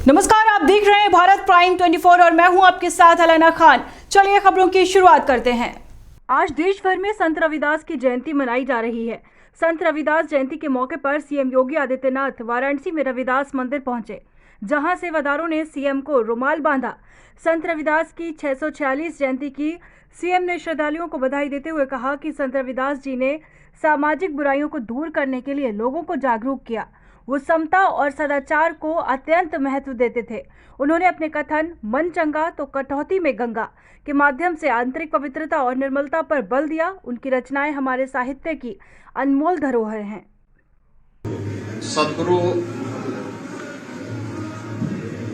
नमस्कार, आप देख रहे हैं भारत प्राइम 24 और मैं हूं आपके साथ अलाना खान। चलिए खबरों की शुरुआत करते हैं। आज देश भर में संत रविदास की जयंती मनाई जा रही है। संत रविदास जयंती के मौके पर सीएम योगी आदित्यनाथ वाराणसी में रविदास मंदिर पहुंचे, जहां सेवादारों ने सीएम को रुमाल बांधा। संत रविदास की 646 जयंती की सीएम ने श्रद्धालुओं को बधाई देते हुए कहा कि संत रविदास जी ने सामाजिक बुराइयों को दूर करने के लिए लोगों को जागरूक किया। वो समता और सदाचार को अत्यंत महत्व देते थे। उन्होंने अपने कथन मन चंगा तो कटौती में गंगा के माध्यम से आंतरिक पवित्रता और निर्मलता पर बल दिया। उनकी रचनाएं हमारे साहित्य की अनमोल धरोहर हैं। सदगुरु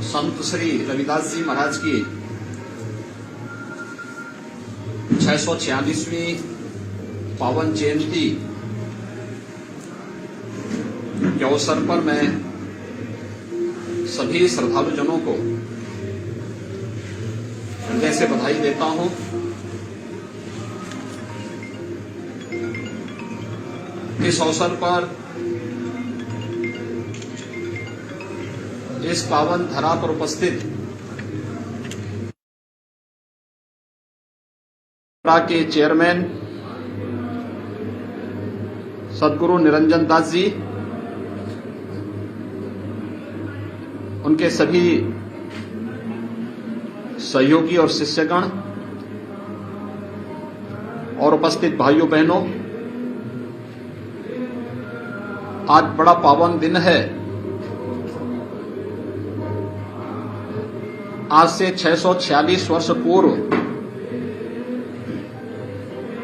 संत श्री रविदास जी महाराज की 646वीं पावन जयंती के अवसर पर मैं सभी श्रद्धालु जनों को हृदय से बधाई देता हूं। इस अवसर पर इस पावन धरा पर उपस्थित के चेयरमैन सदगुरु निरंजन दास जी, उनके सभी सहयोगी और शिष्यगण और उपस्थित भाइयों बहनों, आज बड़ा पावन दिन है। आज से 646 वर्ष पूर्व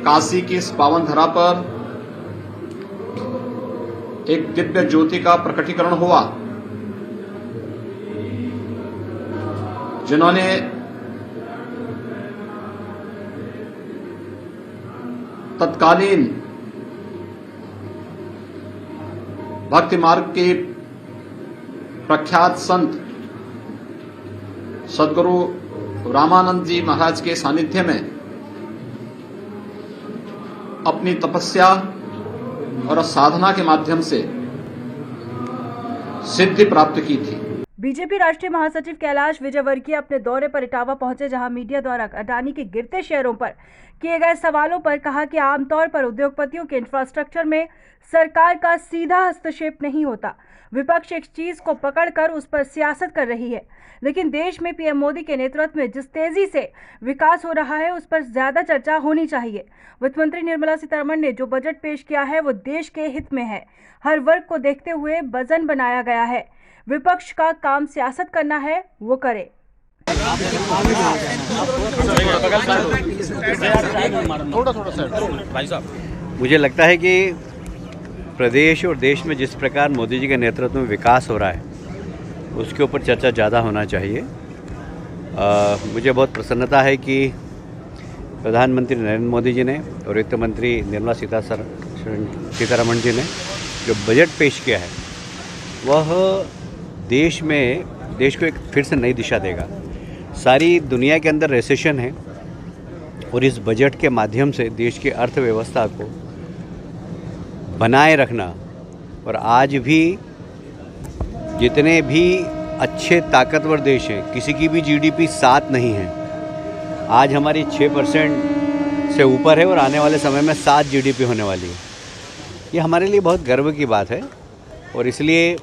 काशी की इस पावन धरा पर एक दिव्य ज्योति का प्रकटीकरण हुआ, जिन्होंने तत्कालीन भक्ति मार्ग के प्रख्यात संत सदगुरु रामानंद जी महाराज के सानिध्य में अपनी तपस्या और साधना के माध्यम से सिद्धि प्राप्त की थी। बीजेपी राष्ट्रीय महासचिव कैलाश विजयवर्गीय अपने दौरे पर इटावा पहुंचे, जहां मीडिया द्वारा अडानी के गिरते शेयरों पर किए गए सवालों पर कहा कि आमतौर पर उद्योगपतियों के इंफ्रास्ट्रक्चर में सरकार का सीधा हस्तक्षेप नहीं होता। विपक्ष एक चीज को पकड़कर उस पर सियासत कर रही है, लेकिन देश में पीएम मोदी के नेतृत्व में जिस तेजी से विकास हो रहा है उस पर ज्यादा चर्चा होनी चाहिए। वित्त मंत्री निर्मला सीतारमण ने जो बजट पेश किया है वो देश के हित में है। हर वर्ग को देखते हुए बजट बनाया गया है। विपक्ष का काम सियासत करना है, वो करे। मुझे लगता है कि प्रदेश और देश में जिस प्रकार मोदी जी के नेतृत्व में विकास हो रहा है उसके ऊपर चर्चा ज़्यादा होना चाहिए। मुझे बहुत प्रसन्नता है कि प्रधानमंत्री नरेंद्र मोदी जी ने और वित्त मंत्री निर्मला सीतारमण जी ने जो बजट पेश किया है वह देश को एक फिर से नई दिशा देगा। सारी दुनिया के अंदर रिसेशन है और इस बजट के माध्यम से देश की अर्थव्यवस्था को बनाए रखना, और आज भी जितने भी अच्छे ताकतवर देश हैं किसी की भी जीडीपी 7 नहीं है। आज हमारी 6% से ऊपर है और आने वाले समय में 7 जीडीपी होने वाली है। ये हमारे लिए बहुत गर्व की बात है और इसलिए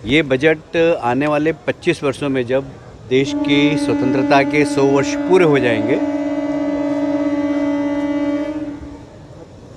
ये बजट आने वाले 25 वर्षों में जब देश की स्वतंत्रता के 100 वर्ष पूरे हो जाएंगे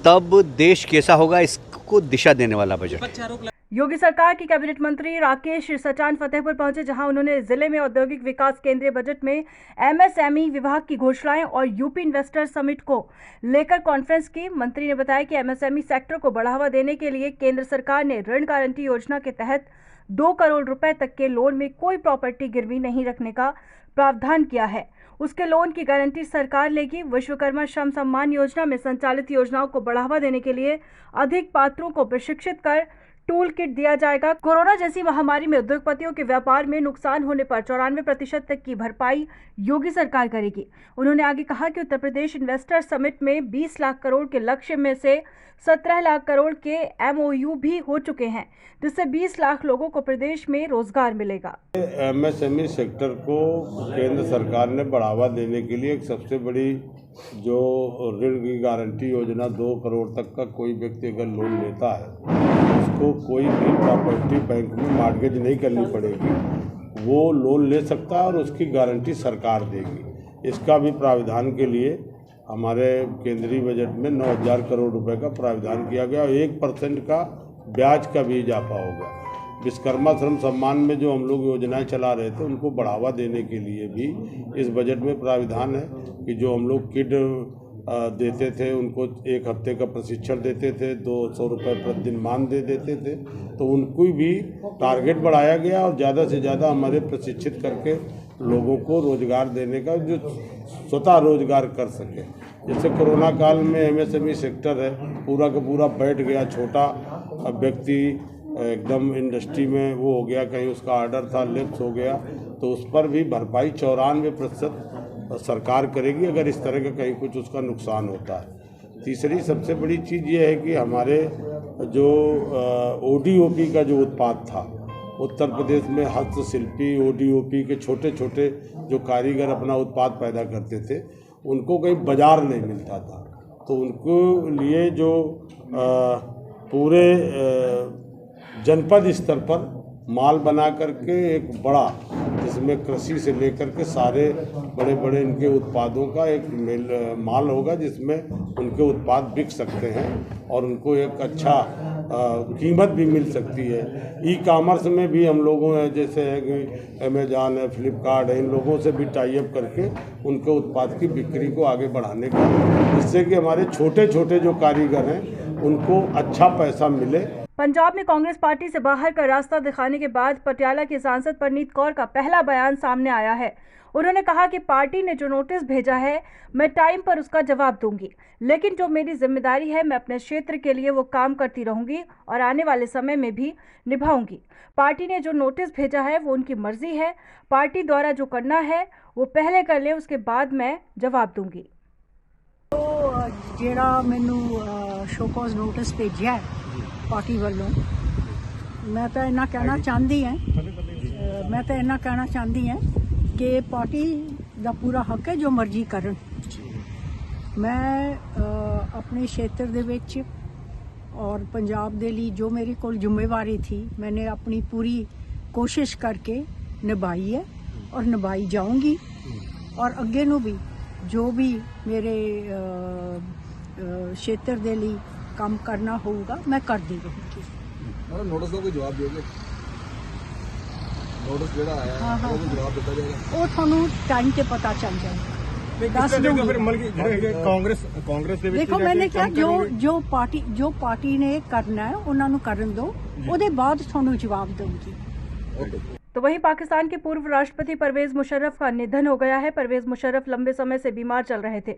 तब देश कैसा होगा इसको दिशा देने वाला बजट। योगी सरकार की कैबिनेट मंत्री राकेश सचान फतेहपुर पहुंचे, जहां उन्होंने जिले में औद्योगिक विकास केंद्रीय बजट में एमएसएमई विभाग की घोषणाएं और यूपी इन्वेस्टर समिट को लेकर कॉन्फ्रेंस की। मंत्री ने बताया कि एमएसएमई सेक्टर को बढ़ावा देने के लिए केंद्र सरकार ने ऋण गारंटी योजना के तहत 2 करोड़ रुपए तक के लोन में कोई प्रॉपर्टी गिरवी नहीं रखने का प्रावधान किया है। उसके लोन की गारंटी सरकार लेगी। विश्वकर्मा श्रम सम्मान योजना में संचालित योजनाओं को बढ़ावा देने के लिए अधिक पात्रों को प्रशिक्षित कर टूल किट दिया जाएगा। कोरोना जैसी महामारी में उद्योगपतियों के व्यापार में नुकसान होने पर 94% तक की भरपाई योगी सरकार करेगी। उन्होंने आगे कहा कि उत्तर प्रदेश इन्वेस्टर समिट में 20 लाख करोड़ के लक्ष्य में से 17 लाख करोड़ के MOU भी हो चुके हैं, जिससे 20 लाख लोगों को प्रदेश में रोजगार मिलेगा। MSME सेक्टर को केंद्र सरकार ने बढ़ावा देने के लिए एक सबसे बड़ी जो ऋण की गारंटी योजना 2 करोड़ तक का कोई व्यक्ति अगर लोन लेता है, उसको कोई भी प्रॉपर्टी बैंक में मॉर्गेज नहीं करनी पड़ेगी, वो लोन ले सकता है और उसकी गारंटी सरकार देगी। इसका भी प्राविधान के लिए हमारे केंद्रीय बजट में 9,000 करोड़ रुपए का प्राविधान किया गया और 1% का ब्याज का भी इजाफा होगा। विश्वकर्मा श्रम सम्मान में जो हम लोग योजनाएं चला रहे थे, उनको बढ़ावा देने के लिए भी इस बजट में प्राविधान है कि जो हम लोग किट देते थे, उनको 1 हफ्ते का प्रशिक्षण देते थे, 200 रुपये प्रतिदिन मान दे देते थे, तो उनको भी टारगेट बढ़ाया गया और ज़्यादा से ज़्यादा हमारे प्रशिक्षित करके लोगों को रोजगार देने का, जो स्वतः रोजगार कर सके। जैसे कोरोना काल में MSME सेक्टर है, पूरा का पूरा बैठ गया, छोटा व्यक्ति एकदम इंडस्ट्री में वो हो गया, कहीं उसका ऑर्डर था लैप्स हो गया, तो उस पर भी भरपाई 94% सरकार करेगी अगर इस तरह का कहीं कुछ उसका नुकसान होता है। तीसरी सबसे बड़ी चीज़ ये है कि हमारे जो ODOP का जो उत्पाद था, उत्तर प्रदेश में हस्तशिल्पी ODOP के छोटे छोटे जो कारीगर अपना उत्पाद पैदा करते थे, उनको कहीं बाजार नहीं मिलता था, तो उनको लिए जो पूरे जनपद स्तर पर माल बना करके एक बड़ा, जिसमें कृषि से लेकर के सारे बड़े बड़े इनके उत्पादों का एक माल होगा, जिसमें उनके उत्पाद बिक सकते हैं और उनको एक अच्छा कीमत भी मिल सकती है। ई-कॉमर्स में भी हम लोगों ने, जैसे है कि अमेजॉन है, फ्लिपकार्ट है, इन लोगों से भी टाई अप करके उनके उत्पाद की बिक्री को आगे बढ़ाने का, जिससे कि हमारे छोटे छोटे जो कारीगर हैं उनको अच्छा पैसा मिले। पंजाब में कांग्रेस पार्टी से बाहर का रास्ता दिखाने के बाद पटियाला की सांसद परनीत कौर का पहला बयान सामने आया है। उन्होंने कहा कि पार्टी ने जो नोटिस भेजा है, मैं टाइम पर उसका जवाब दूंगी, लेकिन जो मेरी जिम्मेदारी है, मैं अपने क्षेत्र के लिए वो काम करती रहूंगी और आने वाले समय में भी निभाऊंगी। पार्टी ने जो नोटिस भेजा है वो उनकी मर्जी है, पार्टी द्वारा जो करना है वो पहले कर ले, उसके बाद मैं जवाब दूंगी। तो जेड़ा मैनू शोकॉज नोटिस भेजा है पार्टी वालों, मैं तो इन्ना कहना चाहती हैं कि पार्टी का पूरा हक है जो मर्जी करन। मैं अपने क्षेत्र दे विच और पंजाब दे लिए जो मेरे को जिम्मेवारी थी, मैंने अपनी पूरी कोशिश करके निभाई है और निभाई जाऊंगी, और अगे नू भी जो भी मेरे क्षेत्र दे लिए काम करना होगा मैं करती रहूँगी। नोटिस का कोई जवाब दोगे? नोटिस जेड़ा आया है, हाँ, वो जवाब दिता जाएगा? वो थानू टाइम ते पता चल जाएगा। देखो, मैंने क्या जो पार्टी ने करना है उन्होंने करन दो, उसके बाद थानू जवाब दूंगी। तो वहीं पाकिस्तान के पूर्व राष्ट्रपति परवेज मुशर्रफ का निधन हो गया है। परवेज मुशर्रफ लंबे समय से बीमार चल रहे थे।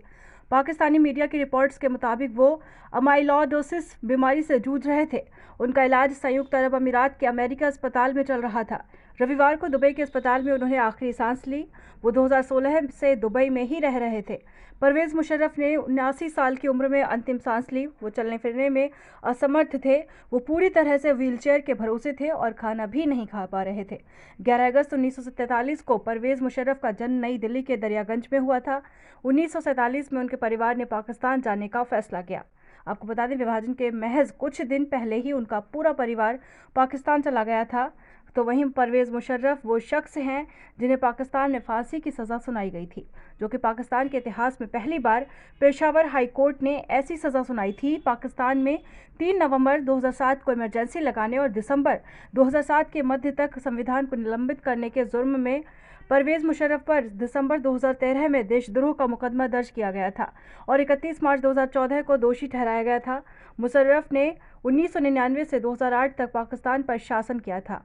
पाकिस्तानी मीडिया की रिपोर्ट्स के मुताबिक वो अमाइलोइडोसिस बीमारी से जूझ रहे थे। उनका इलाज संयुक्त अरब अमीरात के अमेरिका अस्पताल में चल रहा था। रविवार को दुबई के अस्पताल में उन्होंने आखिरी सांस ली। वो 2016 से दुबई में ही रह रहे थे। परवेज मुशर्रफ ने 79 साल की उम्र में अंतिम सांस ली। वो चलने फिरने में असमर्थ थे। वो पूरी तरह से व्हीलचेयर के भरोसे थे और खाना भी नहीं खा पा रहे थे। 11 अगस्त 1947 को परवेज मुशर्रफ का जन्म नई दिल्ली के दरियागंज में हुआ था। 1947 में उनके परिवार ने पाकिस्तान जाने का फैसला किया। आपको बता दें, विभाजन के महज कुछ दिन पहले ही उनका पूरा परिवार पाकिस्तान चला गया था। तो वहीं परवेज मुशर्रफ वो शख्स हैं जिन्हें पाकिस्तान में फांसी की सज़ा सुनाई गई थी, जो कि पाकिस्तान के इतिहास में पहली बार पेशावर हाई कोर्ट ने ऐसी सज़ा सुनाई थी। पाकिस्तान में 3 नवंबर 2007 को इमरजेंसी लगाने और दिसंबर 2007 के मध्य तक संविधान को निलंबित करने के जुर्म में परवेज मुशर्रफ पर दिसंबर 2013 में देशद्रोह का मुकदमा दर्ज किया गया था और 31 मार्च 2014 को दोषी ठहराया गया था। मुशर्रफ ने 1999 से 2008 तक पाकिस्तान पर शासन किया था।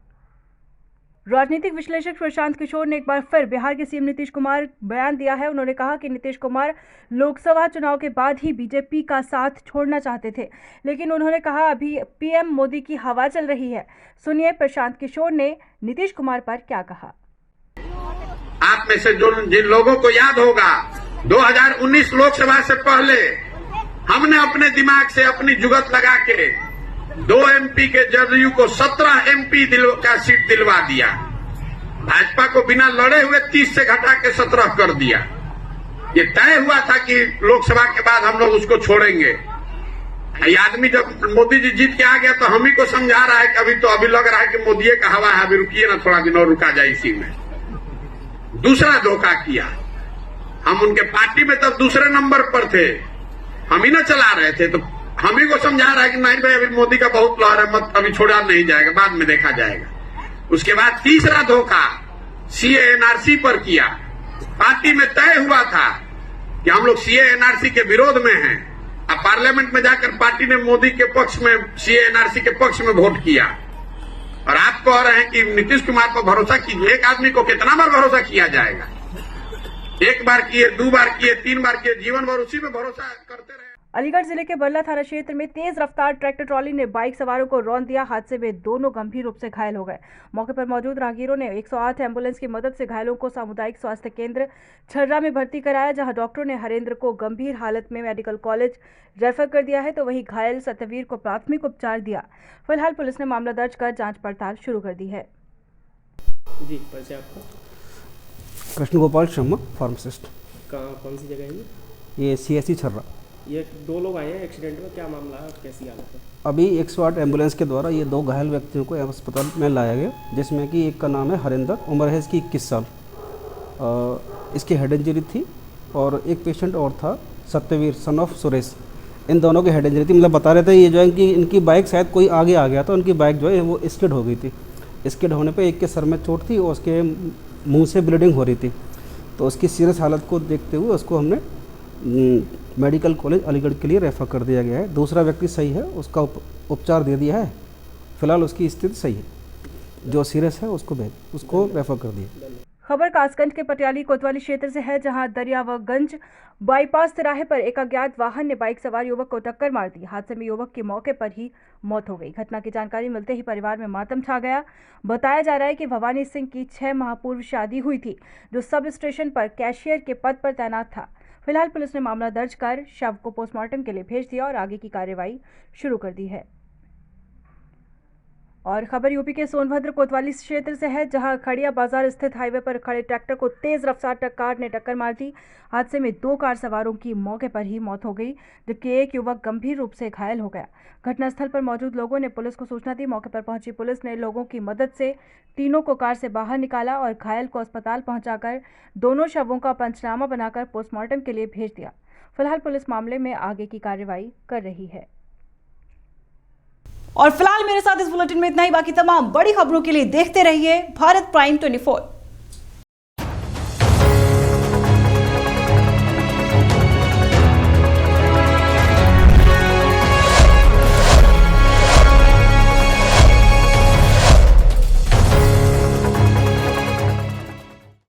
राजनीतिक विश्लेषक प्रशांत किशोर ने एक बार फिर बिहार के सीएम नीतीश कुमार बयान दिया है। उन्होंने कहा कि नीतीश कुमार लोकसभा चुनाव के बाद ही बीजेपी का साथ छोड़ना चाहते थे, लेकिन उन्होंने कहा अभी पीएम मोदी की हवा चल रही है। सुनिए प्रशांत किशोर ने नीतीश कुमार पर क्या कहा। आप में से जिन लोगों को याद होगा 2019 लोकसभा से पहले हमने अपने दिमाग से अपनी जुगत लगा के 2 एमपी के जदयू को 17 एमपी का सीट दिलवा दिया। भाजपा को बिना लड़े हुए 30 से घटा के 17 कर दिया। ये तय हुआ था कि लोकसभा के बाद हम लोग उसको छोड़ेंगे। ये आदमी जब मोदी जी जीत के आ गया तो हम ही को समझा रहा है कि अभी लग रहा है कि मोदी का हवा है, अभी रुकिए ना, थोड़ा दिन और रुका जाए। इसी में दूसरा धोखा किया। हम उनके पार्टी में तब दूसरे नंबर पर थे, हम ही ना चला रहे थे, तो हम ही को समझा रहा है कि नहीं भाई अभी मोदी का बहुत लहर है, मत अभी छोड़ा नहीं जाएगा, बाद में देखा जाएगा। उसके बाद तीसरा धोखा सीए एनआरसी पर किया। पार्टी में तय हुआ था कि हम लोग सीए एनआरसी के विरोध में हैं। अब पार्लियामेंट में जाकर पार्टी ने मोदी के पक्ष में, सीए एनआरसी के पक्ष में वोट किया। और आप कह रहे हैं कि नीतीश कुमार पर भरोसा कीजिए। एक आदमी को कितना बार भरोसा किया जाएगा? एक बार किए, 2 बार किए, 3 बार किए, जीवन भर उसी में भरोसा करते रहे। अलीगढ़ जिले के बल्ला थाना क्षेत्र में तेज रफ्तार ट्रैक्टर ट्रॉली ने बाइक सवारों को रौंद दिया। हादसे में दोनों गंभीर रूप से घायल हो गए। मौके पर मौजूद राहगीरों ने 108 एम्बुलेंस की मदद से घायलों को सामुदायिक स्वास्थ्य केंद्र छर्रा में भर्ती कराया, जहां डॉक्टरों ने हरेंद्र को गंभीर हालत में मेडिकल कॉलेज रेफर कर दिया है, तो वहीं घायल सत्यवीर को प्राथमिक उपचार दिया। फिलहाल पुलिस ने मामला दर्ज कर जांच पड़ताल शुरू कर दी है। जी, परिचय आपका? कृष्ण गोपाल शर्मा, फार्मासिस्ट। कौन सी जगह है ये CSC छर्रा। ये 2 लोग आए हैं एक्सीडेंट में, क्या मामला है, कैसी हालत है? अभी 108 एम्बुलेंस के द्वारा ये 2 घायल व्यक्तियों को अस्पताल में लाया गया, जिसमें कि एक का नाम है हरेंद्र, उम्र है इसकी 21 साल। इसकी हेड इंजरी थी, और एक पेशेंट और था सत्यवीर सन ऑफ सुरेश। इन दोनों की हेड इंजरी थी। मतलब बता रहे थे ये जो है कि इनकी बाइक शायद कोई आगे आ गया था, उनकी बाइक जो है वो स्किड हो गई थी। स्किड होने पे एक के सर में चोट थी और उसके मुंह से ब्लीडिंग हो रही थी। तो उसकी सीरियस हालत को देखते हुए उसको हमने मेडिकल कॉलेज अलीगढ़ के लिए रेफ़र कर दिया गया है। दूसरा व्यक्ति सही है, उसका उपचार दे दिया है। फिलहाल उसकी स्थिति सही है। जो सीरियस है उसको रेफ़र कर दिया। खबर कासगंज के पटियाली कोतवाली क्षेत्र से है, जहां दरियावगंज बाईपास तिराहे पर एक अज्ञात वाहन ने बाइक सवार युवक को टक्कर मार दी। हादसे में युवक की मौके पर ही मौत हो गई। घटना की जानकारी मिलते ही परिवार में मातम छा गया। बताया जा रहा है कि भवानी सिंह की 6 माह पूर्व शादी हुई थी, जो सब स्टेशन पर कैशियर के पद पर तैनात था। फिलहाल पुलिस ने मामला दर्ज कर शव को पोस्टमार्टम के लिए भेज दिया और आगे की कार्रवाई शुरू कर दी है। और खबर यूपी के सोनभद्र कोतवाली क्षेत्र से है, जहां खड़िया बाजार स्थित हाईवे पर खड़े ट्रैक्टर को तेज रफ्तार कार ने टक्कर मार दी। हादसे में 2 कार सवारों की मौके पर ही मौत हो गई, जबकि एक युवक गंभीर रूप से घायल हो गया। घटनास्थल पर मौजूद लोगों ने पुलिस को सूचना दी। मौके पर पहुंची पुलिस ने लोगों की मदद से तीनों को कार से बाहर निकाला और घायल को अस्पताल पहुंचाकर दोनों शवों का पंचनामा बनाकर पोस्टमार्टम के लिए भेज दिया। फिलहाल पुलिस मामले में आगे की कार्रवाई कर रही है। और फिलहाल मेरे साथ इस बुलेटिन में इतना ही। बाकी तमाम बड़ी खबरों के लिए देखते रहिए भारत प्राइम 24।